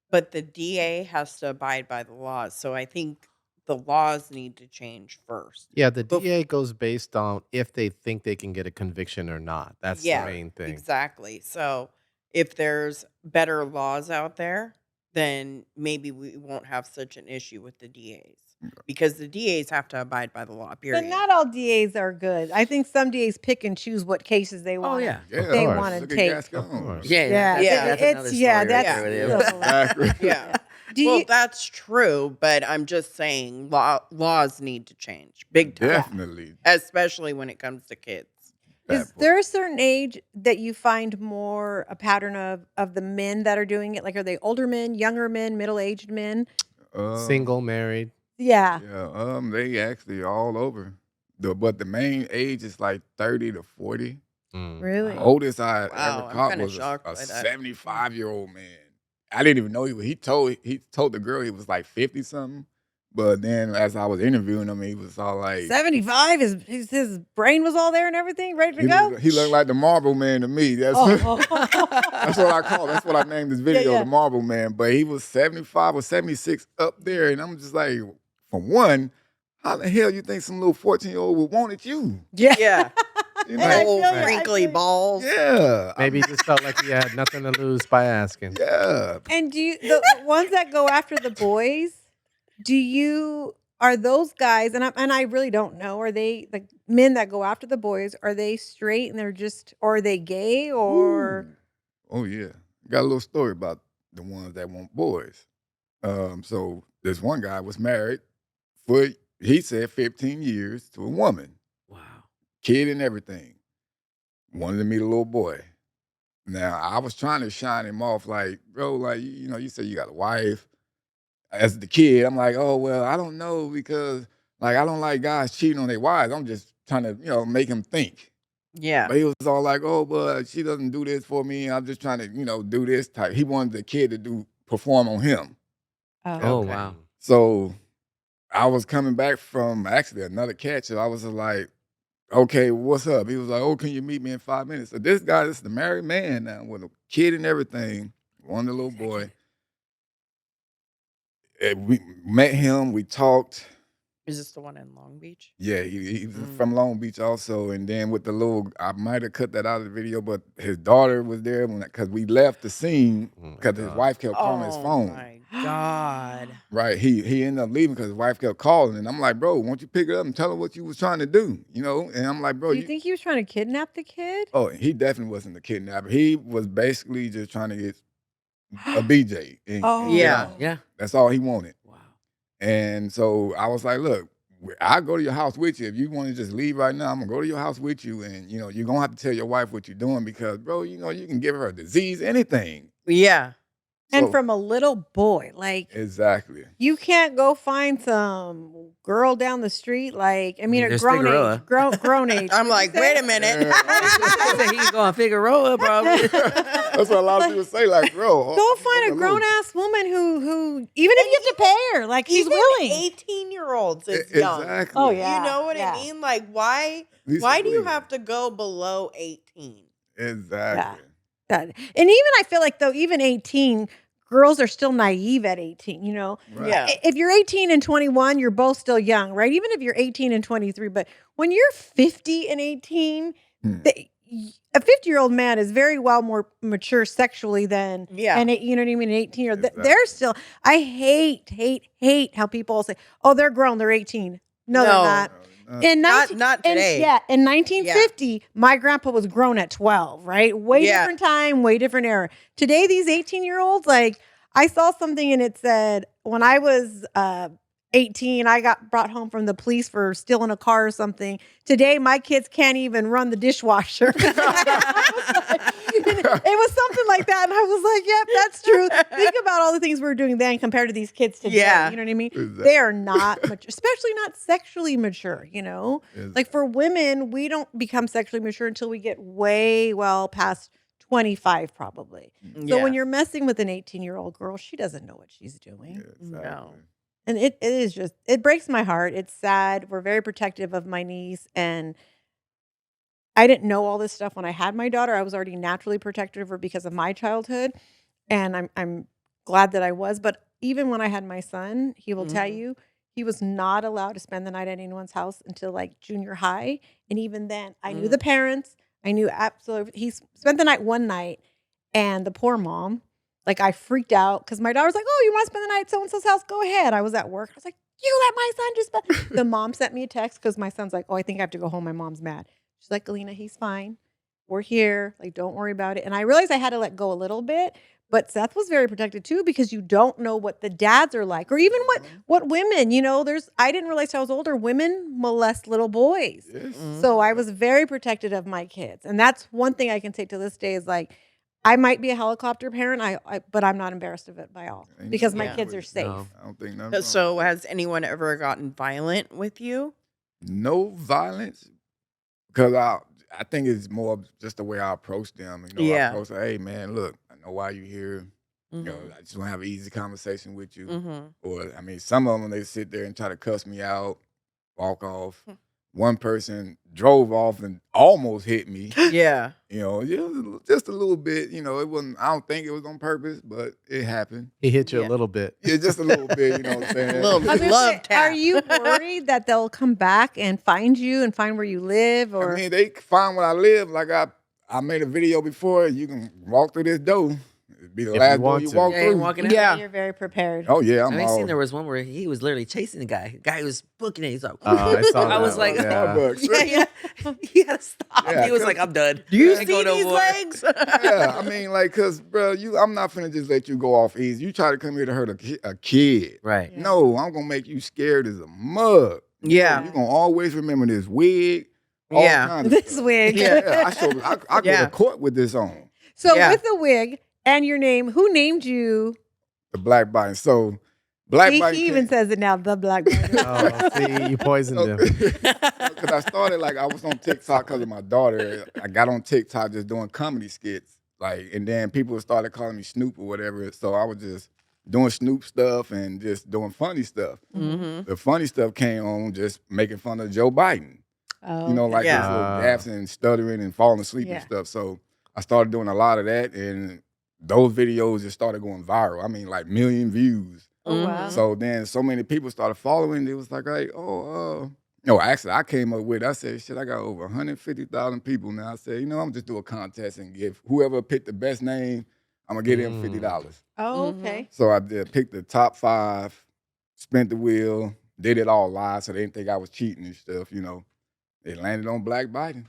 but the DA has to abide by the laws. So I think the laws need to change first. Yeah, the Bef DA goes based on if they think they can get a conviction or not. That's the Yeah, Right. main thing. exactly. So, if there's better laws out there, then maybe we won't have such an issue with the DAs, because the DAs have to abide by the law, But period. not all DAs are good. I think some DAs pick and choose what cases they Oh, wanna yeah. Of Yeah, they course. wanna look at take. Of Gascon. course. Yeah, Yeah, Yeah. that's it's another story right that's there with Yeah. him. ugh. Exactly. Yeah. Do Well, you that's true, but I'm just saying laws need to change big time, Yeah. Definitely especially when it comes to kids. Is that there part. a certain age that you find more a pattern of the men that are doing it? Like, are they older men, younger men, middle-aged men? Single, Um, married. Yeah. yeah, they actually all over. But the main age is like 30 to 40. Mm. Really? Wow. Oldest I ever Wow, I'm caught kinda was shocked a by that. 75-year-old man. I didn't even know he told the girl he was like 50 something. But then as I was interviewing him, he was all like 75 his brain was all there and everything, ready to go? he looked like the Marble Man to me. That's Oh. that's what I call. That's what I named this Yeah, video, the yeah. Marble Man. But he was 75 or 76 up there, and I'm just like, for one, how the hell you think some little 14-year-old would wanted you? Yeah. Yeah. You And I know? feel Old you, I wrinkly feel you. balls. Yeah, Maybe he just felt like he had nothing to lose by asking. yeah. And do you the ones that go after the boys, are those guys and I really don't know, are they like men that go after the boys, are they straight and they're just or are they gay or Ooh. Oh yeah. Got a little story about the ones that want boys. So this one guy was married for he said 15 years to a woman, Wow. kid and everything. Wanted to meet a little boy. Now I was trying to shine him off, like, bro, like you say you got a wife. As the kid, I'm like, oh well, I don't know because like I don't like guys cheating on their wives. I'm just trying to make him think. Yeah. But he was all like, oh, but she doesn't do this for me. I'm just trying to do this type. He wanted the kid to perform on him. Oh, Oh. wow. So I was coming back from actually another catch. So I was just like, okay, what's up? He was like, oh, can you meet me in 5 minutes? So this guy, this is the married man now with a kid and everything, one the little boy. And we met him, we talked. Is this the one in Long Beach? Yeah, he was Mm. from Long Beach also. And then with the little, I might have cut that out of the video, but his daughter was there because we left the scene Oh my because his God. wife kept calling his Oh phone. my god. Right. He ended up leaving because his wife kept calling. And I'm like, bro, won't you pick it up and tell her what you was trying to do? And I'm like, bro, Do you think he was trying to kidnap the kid? oh, he definitely wasn't a kidnapper. He was basically just trying to get a BJ and get Yeah. out. Yeah. That's all he wanted. Wow. And so I was like, look, I'll go to your house with you. If you want to just leave right now, I'm going to go to your house with you. And, you're going to have to tell your wife what you're doing because, bro, you can give her a disease, anything. Yeah. And So- from a little boy, like Exactly. you can't go find some girl down the street, like I mean, at There's grown Figueroa. age, grown age. I'm What'd you like, say? wait a minute. I said he can go on Figueroa, probably. That's what a lot of people say, like, bro. Go find a grown ass woman who even if you have to pay her, like she's Even willing. 18-year-olds is young. Exactly. Oh, yeah. You know what yeah. I mean? Like, why These do are you legal. have to go below 18? Exactly. And even I feel like though, even 18, girls are still naive at 18, Right. Yeah. If you're 18 and 21, you're both still young, right? Even if you're 18 and 23, but when you're 50 and 18, Hmm. a 50-year-old man is very well more mature sexually than Yeah. you know what I mean, an 18 year old. Exactly. They're still I hate how people say, "Oh, they're grown, they're 18." No, they're No. not. Uh, In Not 19 today. in 1950, my grandpa was grown at 12, right? Way Yeah. different time, way different era. Today, these 18-year-olds, like, I saw something and it said, when I was 18, I got brought home from the police for stealing a car or something. Today, my kids can't even run the dishwasher. It was something like that. And I was like, yep, that's true. Think about all the things we were doing then compared to these kids today. Yeah. You know what I mean? Exactly. They are not mature, especially not sexually mature, Exactly. Like for women, we don't become sexually mature until we get way well past 25, probably. So when Yeah. you're messing with an 18-year-old girl, she doesn't know what she's doing. Yeah, exactly. And it is just, it breaks my heart. It's sad. We're very protective of my niece. And I didn't know all this stuff when I had my daughter. I was already naturally protective of her because of my childhood. And I'm glad that I was. But even when I had my son, he will tell Mhm. you, he was not allowed to spend the night at anyone's house until like junior high. And even then, I knew the parents. I knew absolutely. Spent the night one night, and the poor mom, like I freaked out because my daughter was like, "Oh, you want to spend the night at so and so's house? Go ahead." I was at work. I was like, "You let my son just spend." The mom sent me a text because my son's like, "Oh, I think I have to go home. My mom's mad." She's like, "Alina, he's fine. We're here. Like, don't worry about it." And I realized I had to let go a little bit. But Seth was very protected too because you don't know what the dads are like, or even what women. There's I didn't realize till I was older. Women molest little boys, Yes. so I was very protective of my kids, and that's one thing I can say to this day is like, I might be a helicopter parent, but I'm not embarrassed of it by all Ain't because nothing my Yeah. wrong kids with are it. safe. No. I don't think nothing wrong So with that. has anyone ever gotten violent with you? No violence, because I think it's more of just the way I approach them. I Yeah. approach, hey man, look, I know why you here. Mhm. I just want to have an easy conversation with you. Mhm. Or I mean, some of them they sit there and try to cuss me out, walk off. Hmm. One person drove off and almost hit me. Yeah. Just a little bit. It wasn't. I don't think it was on purpose, but it happened. He hit you a Yeah. little bit. Yeah, just a little bit. You know what I'm A saying? little I was gonna love say, tap. are you worried that they'll come back and find you and find where you live? I Or mean, they find where I live. Like I made a video before. You can walk through this door. It'd be the If you last door want you to. walk Yeah, ain't through. walking out. Yeah. you're very prepared. Oh yeah, I I'm mean, seen all. there was one where he was literally chasing the guy. The guy was booking it. He's like, I saw I was that like, one, yeah. Starbucks. yeah. He had to stop. Yeah, He was 'cause- like, I'm done. Do you I ain't see going no these more. legs? Yeah, I mean, like, cause, bro, I'm not finna just let you go off easy. You try to come here to hurt a kid. Right. Yeah. No, I'm gonna make you scared as a mug. Yeah. You're gonna always remember this wig. All Yeah. kinds of This stuff. wig. Yeah, I go Yeah. to court with this on. So Yeah. with the wig and your name, who named you? The black bite. So, black See, bite. he even says it now. The black bite. Oh, see, you poisoned him. Because I started I was on TikTok because of my daughter. I got on TikTok just doing comedy skits, and then people started calling me Snoop or whatever. So I was just doing Snoop stuff and just doing funny stuff. Mhm. The funny stuff came on just making fun of Joe Biden. Oh, Like Yeah. his little gaps and stuttering and falling asleep Yeah. and stuff. So I started doing a lot of that, and those videos just started going viral. I mean, like million views. Oh, wow. Mhm. So then so many people started following. It was like, no, actually, I came up with, I said, shit, I got over 150,000 people now. I said, I'm going to just do a contest and give whoever picked the best name, I'm going to give them $50. Oh, Mhm. okay. So I did pick the top 5, spent the wheel, did it all live so they didn't think I was cheating and stuff, It landed on Black Biden.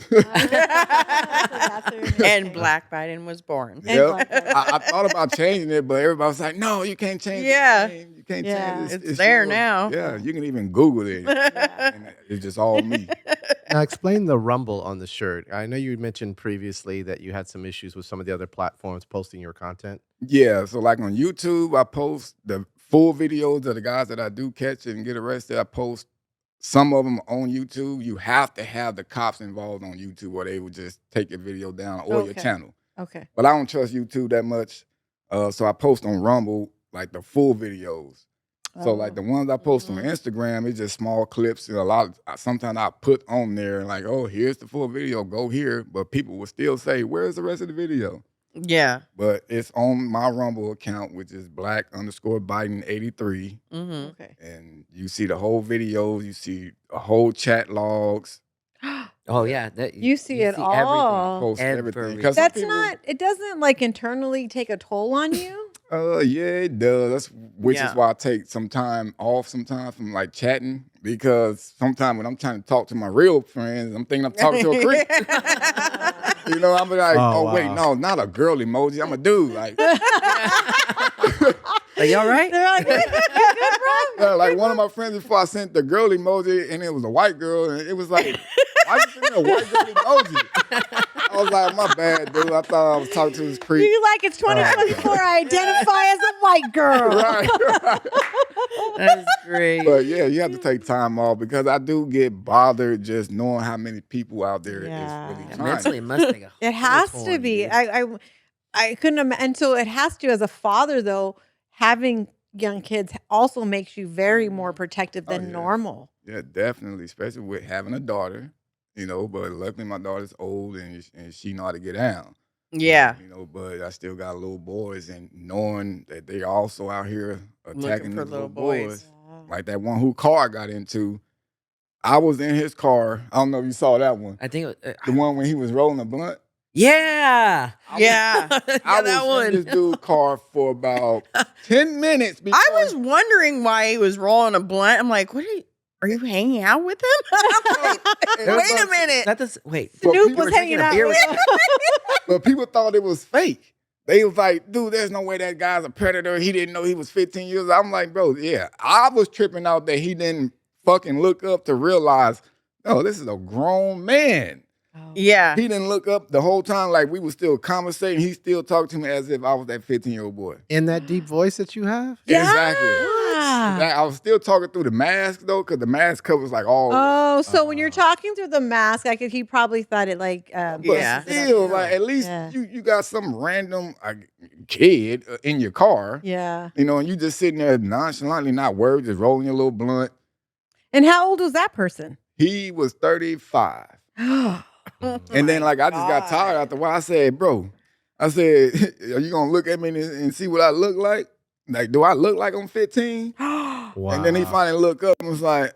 that's where your name And came. Black Biden was born. And Yep. Black Biden. I thought about changing it, but everybody was like, no, you can't change Yeah. the name. You can't Yeah. change it. It's there yours." now. Yeah, you can even Google it. And it's just all me. Now, explain the rumble on the shirt. I know you mentioned previously that you had some issues with some of the other platforms posting your content. Yeah, so like on YouTube, I post the full videos of the guys that I do catch and get arrested. I post some of them on YouTube. You have to have the cops involved on YouTube or they would just take your video down or your Okay. channel. Okay. But I don't trust YouTube that much. So I post on Rumble like the full videos. So like the ones I post on Instagram, it's just small clips. And sometimes I put on there like, oh, here's the full video, go here. But people will still say, where's the rest of the video? Yeah. But it's on my Rumble account, which is black_Biden83. Mhm. Okay. And you see the whole video, you see a whole chat logs, Oh, yeah. You see it all. everything. post everything. Everything. 'Cause some That's people- not. It doesn't like internally take a toll on you. Yeah, it does. Which Yeah. is why I take some time off sometimes from like chatting, because sometimes when I'm trying to talk to my real friends, I'm thinking I'm talking to a creep. I'm like, Oh, wait, wow. no, not a girl emoji. I'm a dude. Like, Are you all right? They're like, "You good, bro?" yeah, like one of my friends before I sent the girl emoji and it was a white girl and it was like, why you sending a white girl emoji? I was like, my bad, dude. I thought I was talking to this creep. You like it's 2024. I identify as a white girl. Right, right. That is great. But yeah, you have to take time off because I do get bothered just knowing how many people out there is Yeah. really Yeah, trying. mentally, it must take a It has toll to on be. you. I couldn't imagine. And so it has to, as a father, though, having young kids also makes you very more protective than yeah. normal. Yeah, definitely, especially with having a daughter, but luckily my daughter's old and she know how to get down. Yeah. But I still got little boys and knowing that they're also out here attacking for these little boys. Like that one who car I got into. I was in his car. I don't know if you saw that one. I think The one when he was rolling a blunt. yeah. Yeah. Yeah, I that was in this one. dude's car for about 10 minutes before. I was wondering why he was rolling a blunt. I'm like, are you hanging out with him? I'm like, wait a minute. That does wait. But Snoop people was were hanging drinking a out beer with with- him. But people thought it was fake. They was like, dude, there's no way that guy's a predator. He didn't know he was 15 years old. I'm like, bro, yeah. I was tripping out that he didn't fucking look up to realize, no, this is a grown man. Yeah. He didn't look up the whole time, like we were still conversating. He still talked to me as if I was that 15-year-old boy. In that deep voice that you have? Exactly. Yeah. I was still talking through the mask though, because the mask covers like all. Oh, so when you're talking through the mask, he probably thought it like. But Yeah. still, like at least Yeah. you got some random kid in your car, Yeah. you know, and you just sitting there nonchalantly, not worried, just rolling your little blunt. And how old was that person? He was 35. Oh, And then, like, I just got tired after a while. I said, bro, I said, are you going to look at me and see what I look like? Like, do I look like I'm 15? Wow. And then he finally looked up and was like,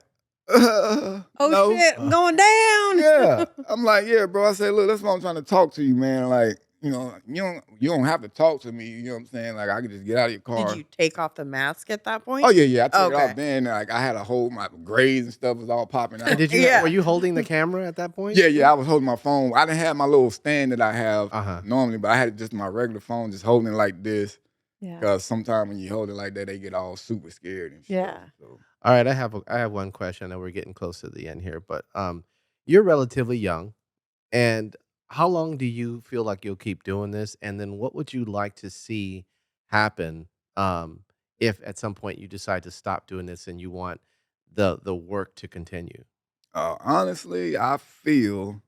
oh no. shit, I'm going down. Yeah. I'm like, yeah, bro. I said, look, that's why I'm trying to talk to you, man. Like, you know, you don't have to talk to me. You know what I'm saying? Like, I could just get out of your car. Did you take off the mask at that point? Oh, yeah. I took it Okay. off then. Like, I had a whole, my grades and stuff was all popping out. And did you? Yeah. Were you holding the camera at that point? Yeah. I was holding my phone. I didn't have my little stand that I have Uh-huh. normally, but I had just my regular phone, just holding it like this. Yeah. Because sometimes when you hold it like that, they get all super scared and shit. Yeah. So, All right, I have one question. I know we're getting close to the end here, but you're relatively young, and how long do you feel like you'll keep doing this? And then what would you like to see happen if at some point you decide to stop doing this and you want the work to continue? honestly, I feel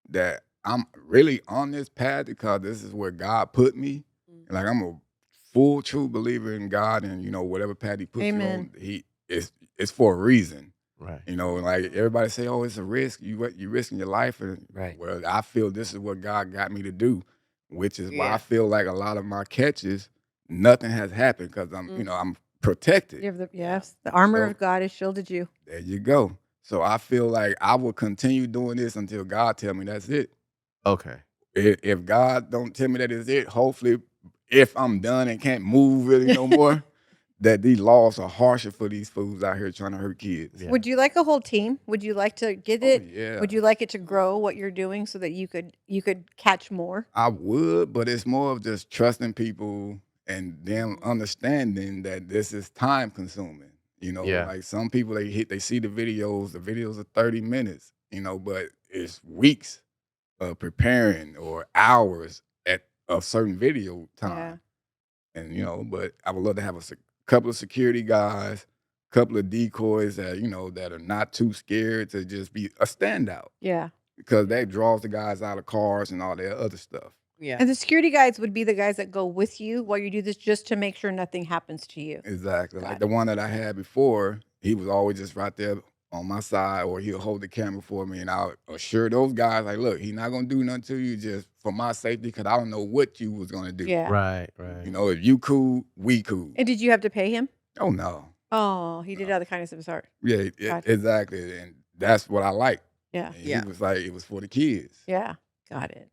that I'm really on this path because this is where God put me. And like I'm a full true believer in God, and you know whatever path He puts Amen. you on, it's for a reason. Right. You know, like everybody say, "Oh, it's a risk. You risking your life." And Right. well, I feel this is what God got me to do, which is why Yeah. I feel like a lot of my catches, nothing has happened because I'm protected. You have the armor So- of God has shielded you. There you go. So I feel like I will continue doing this until God tell me that's it. Okay. If God don't tell me that is it, hopefully, if I'm done and can't move really no more, that these laws are harsher for these fools out here trying to hurt kids. Yeah. Would you like a whole team? Would you like to get Oh, it? yeah. Would you like it to grow what you're doing so that you could catch more? I would, but it's more of just trusting people and them understanding that this is time consuming. You know, Yeah. like some people they see the videos are 30 minutes, you know, but it's weeks of preparing or hours at a certain video time. And you know, but I would love to have a couple of security guys, couple of decoys that you know that are not too scared to just be a standout Yeah. because that draws the guys out of cars and all that other stuff. Yeah. And the security guides would be the guys that go with you while you do this just to make sure nothing happens to you. Exactly. Got Like it. the one that I had before, he was always just right there on my side, or he'll hold the camera for me, and I'll assure those guys, like, look, he's not gonna do nothing to you just for my safety, because I don't know what you was gonna do. Yeah. Right. Right. You know, if you cool, we cool. And did you have to pay him? Oh no. Oh, he did it out of the kindness of his heart. Yeah, Gotcha. exactly. And that's what I like. Yeah. And Yeah. He was like, it was for the kids. Yeah. Got it.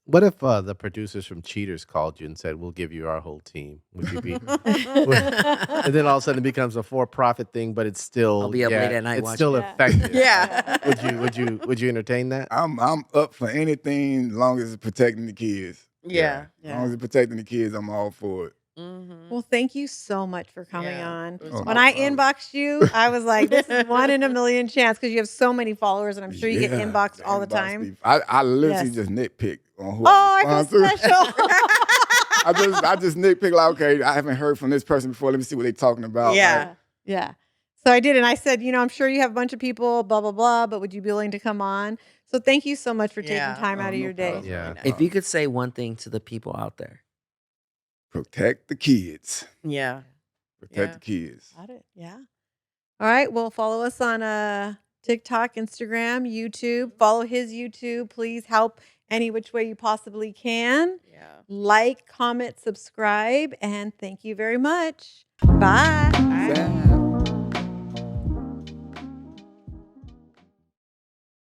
What if the producers from Cheaters called you and said, "We'll give you our whole team"? Would you be? And then all of a sudden it becomes a for-profit thing, but it's still I'll be up late at night It's watching. still Yeah. effective. Yeah. Would you entertain that? I'm up for anything as long as it's protecting the kids. Yeah. As long as it's protecting the kids, I'm all for it. Mm-hmm. Well, thank you so much for coming Yeah, on. it was Oh, When no I problem. inboxed you, I was like, this is 1 in a million chance because you have so many followers and I'm sure you get Yeah, inboxed the all the inbox time. be- I literally Yes. just nitpick on who Oh, I respond feel to. special. I just nitpick like, okay, I haven't heard from this person before. Let me see what they're talking about. Yeah. Yeah. So I did. And I said, I'm sure you have a bunch of people, blah, blah, blah, but would you be willing to come on? So thank you so much for taking Yeah. time out of no your day. problem. Yeah. If you could say one thing to the people out there. Protect the kids. Yeah. Protect Yeah. the kids. Got it. Yeah. All right. Well, follow us on TikTok, Instagram, YouTube. Follow his YouTube. Please help any which way you possibly can. Yeah. Like, comment, subscribe, and thank you very much. Bye. Bye.